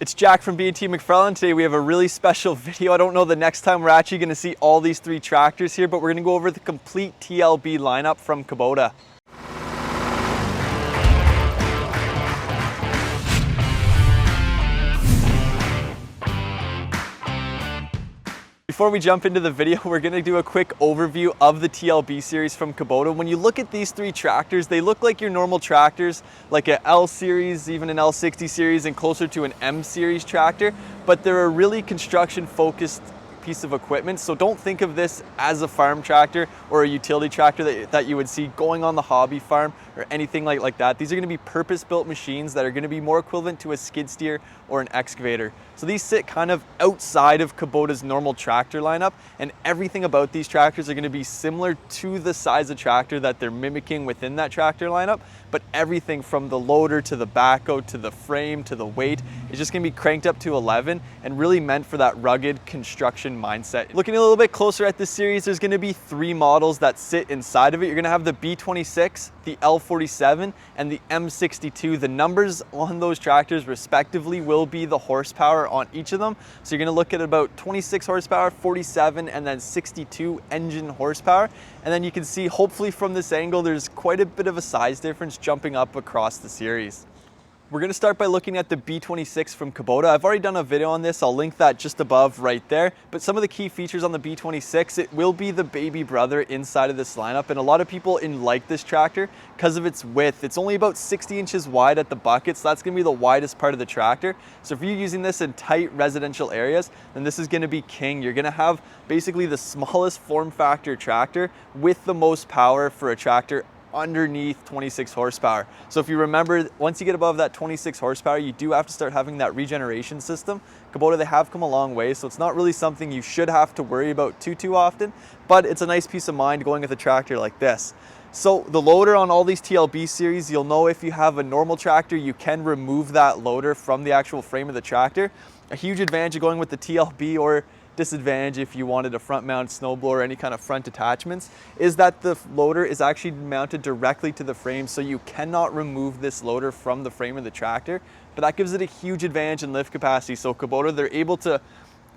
It's Jack from B&T MacFarlane. Today we have a really special video. I don't know the next time we're actually going to see all these three tractors here, but we're going to go over the complete TLB lineup from Kubota. Before we jump into the video, we're going to do a quick overview of the TLB series from Kubota. When you look at these three tractors, they look like your normal tractors, like an L series, even an L60 series, and closer to an M series tractor, but they're a really construction focused piece of equipment. So don't think of this as a farm tractor or a utility tractor that you would see going on the hobby farm or anything like that. These are going to be purpose-built machines that are going to be more equivalent to a skid steer or an excavator. So these sit kind of outside of Kubota's normal tractor lineup, and everything about these tractors are going to be similar to the size of tractor that they're mimicking within that tractor lineup, but everything from the loader to the backhoe to the frame to the weight is just going to be cranked up to 11 and really meant for that rugged construction mindset. Looking a little bit closer at this series, there's going to be three models that sit inside of it. You're going to have the B26, the L47, and the M62. The numbers on those tractors respectively will be the horsepower on each of them. So you're going to look at about 26 horsepower, 47, and then 62 engine horsepower. And then you can see, hopefully from this angle, there's quite a bit of a size difference jumping up across the series. We're going to start by looking at the B26 from Kubota. I've already done a video on this. I'll link that just above right there. But some of the key features on the B26, it will be the baby brother inside of this lineup. And a lot of people like this tractor because of its width. It's only about 60 inches wide at the bucket, so that's going to be the widest part of the tractor. So if you're using this in tight residential areas, then this is going to be king. You're going to have basically the smallest form factor tractor with the most power for a tractor underneath 26 horsepower. So if you remember, once you get above that 26 horsepower, you do have to start having that regeneration system. Kubota, they have come a long way, so it's not really something you should have to worry about too often, but it's a nice peace of mind going with a tractor like this. So the loader on all these TLB series, you'll know if you have a normal tractor, you can remove that loader from the actual frame of the tractor. A huge advantage of going with the TLB, or disadvantage if you wanted a front mount snowblower or any kind of front attachments, is that the loader is actually mounted directly to the frame, so you cannot remove this loader from the frame of the tractor, but that gives it a huge advantage in lift capacity. So Kubota, they're able to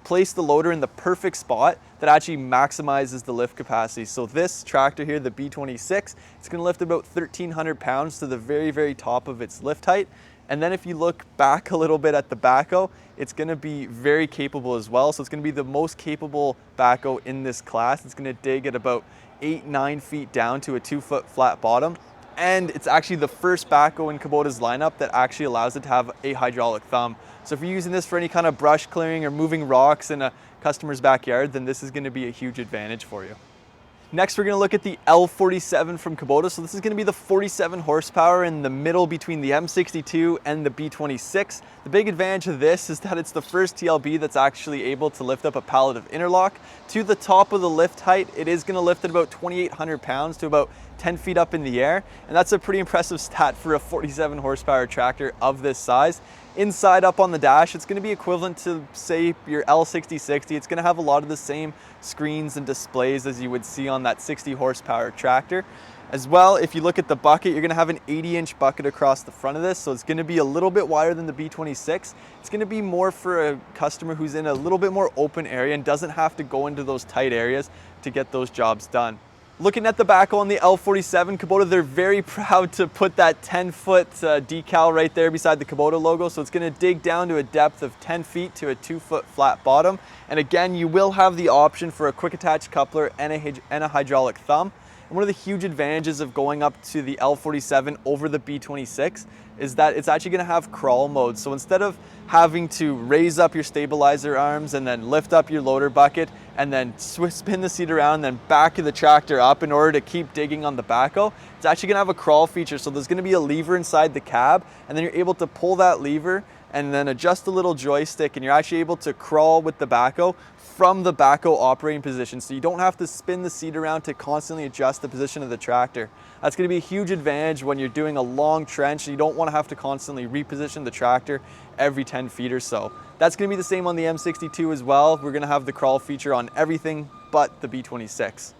place the loader in the perfect spot that actually maximizes the lift capacity. So this tractor here, the B26, it's going to lift about 1,300 pounds to the very top of its lift height. And then if you look back a little bit at the backhoe, it's going to be very capable as well. So it's going to be the most capable backhoe in this class. It's going to dig at about 8-9 feet down to a 2-foot flat bottom. And it's actually the first backhoe in Kubota's lineup that actually allows it to have a hydraulic thumb. So if you're using this for any kind of brush clearing or moving rocks in a customer's backyard, then this is going to be a huge advantage for you. Next, we're going to look at the L47 from Kubota. So this is going to be the 47 horsepower in the middle between the M62 and the B26. The big advantage of this is that it's the first TLB that's actually able to lift up a pallet of interlock to the top of the lift height. It is going to lift at about 2,800 pounds to about 10 feet up in the air. And that's a pretty impressive stat for a 47 horsepower tractor of this size. Inside up on the dash, it's going to be equivalent to, say, your L60. It's going to have a lot of the same screens and displays as you would see on that 60 horsepower tractor. As well, if you look at the bucket, you're going to have an 80-inch bucket across the front of this, so it's going to be a little bit wider than the B26. It's going to be more for a customer who's in a little bit more open area and doesn't have to go into those tight areas to get those jobs done. Looking at the backhoe on the L47, Kubota, they're very proud to put that 10-foot decal right there beside the Kubota logo. So it's going to dig down to a depth of 10 feet to a 2-foot flat bottom. And again, you will have the option for a quick attach coupler and a hydraulic thumb. And one of the huge advantages of going up to the L47 over the B26 is that it's actually going to have crawl mode. So instead of having to raise up your stabilizer arms and then lift up your loader bucket and then spin the seat around and then back the tractor up in order to keep digging on the backhoe, it's actually going to have a crawl feature. So there's going to be a lever inside the cab, and then you're able to pull that lever and then adjust a little joystick, and you're actually able to crawl with the backhoe from the backhoe operating position. So you don't have to spin the seat around to constantly adjust the position of the tractor. That's going to be a huge advantage when you're doing a long trench and you don't want to have to constantly reposition the tractor every 10 feet or so. That's going to be the same on the M62 as well. We're going to have the crawl feature on everything but the B26.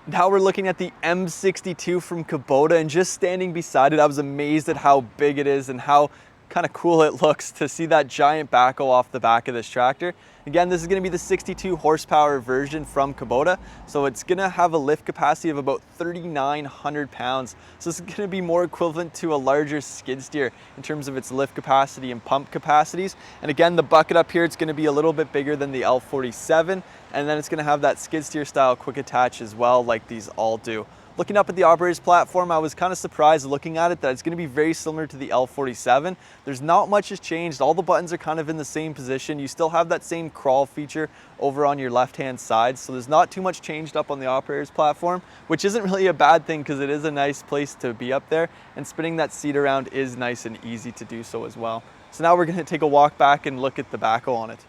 Now we're looking at the M62 from Kubota, and just standing beside it, I was amazed at how big it is and how kind of cool it looks to see that giant backhoe off the back of this tractor. Again, this is going to be the 62 horsepower version from Kubota, so it's going to have a lift capacity of about 3,900 pounds. So this is going to be more equivalent to a larger skid steer in terms of its lift capacity and pump capacities. And again, the bucket up here, it's going to be a little bit bigger than the L47, and then it's going to have that skid steer style quick attach as well, like these all do. Looking up at the operator's platform, I was kind of surprised looking at it that it's going to be very similar to the L47. There's not much has changed. All the buttons are kind of in the same position. You still have that same crawl feature over on your left-hand side, so there's not too much changed up on the operator's platform, which isn't really a bad thing because it is a nice place to be up there, and spinning that seat around is nice and easy to do so as well. So now we're going to take a walk back and look at the backhoe on it.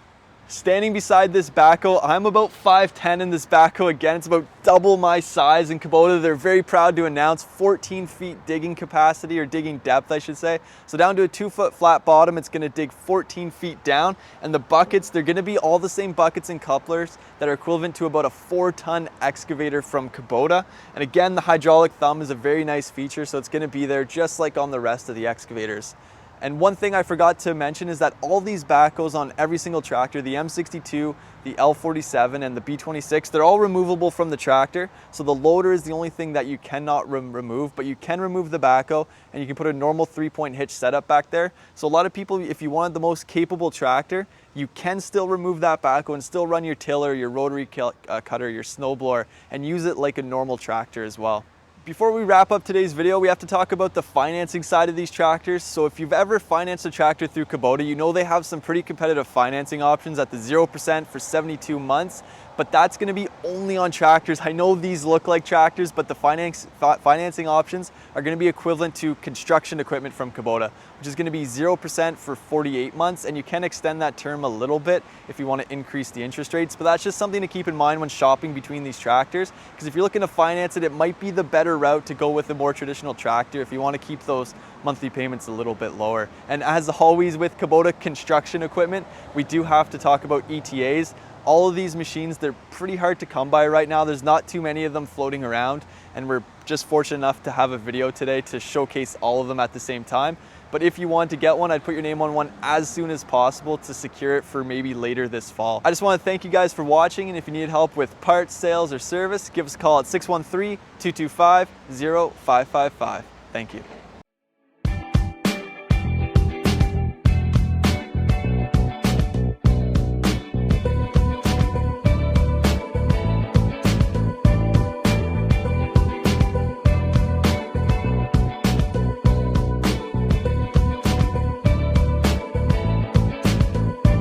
Standing beside this backhoe, I'm about 5'10" in this backhoe. Again, it's about double my size. In Kubota, they're very proud to announce 14 feet digging capacity, or digging depth, I should say. So down to a 2-foot flat bottom, it's gonna dig 14 feet down. And the buckets, they're gonna be all the same buckets and couplers that are equivalent to about a 4-ton excavator from Kubota. And again, the hydraulic thumb is a very nice feature, so it's gonna be there just like on the rest of the excavators. And one thing I forgot to mention is that all these backhoes on every single tractor, the M62, the L47, and the B26, they're all removable from the tractor. So the loader is the only thing that you cannot remove, but you can remove the backhoe, and you can put a normal 3-point hitch setup back there. So a lot of people, if you wanted the most capable tractor, you can still remove that backhoe and still run your tiller, your rotary cutter, your snowblower, and use it like a normal tractor as well. Before we wrap up today's video, we have to talk about the financing side of these tractors. So if you've ever financed a tractor through Kubota, you know they have some pretty competitive financing options at the 0% for 72 months, but that's gonna be only on tractors. I know these look like tractors, but the financing options are gonna be equivalent to construction equipment from Kubota, which is gonna be 0% for 48 months, and you can extend that term a little bit if you wanna increase the interest rates, but that's just something to keep in mind when shopping between these tractors, because if you're looking to finance it, it might be the better route to go with a more traditional tractor if you wanna keep those monthly payments a little bit lower. And as always with Kubota construction equipment, we do have to talk about ETAs. All of these machines, they're pretty hard to come by right now. There's not too many of them floating around, and we're just fortunate enough to have a video today to showcase all of them at the same time. But if you want to get one, I'd put your name on one as soon as possible to secure it for maybe later this fall. I just want to thank you guys for watching, and if you need help with parts, sales, or service, give us a call at 613-225-0555. Thank you.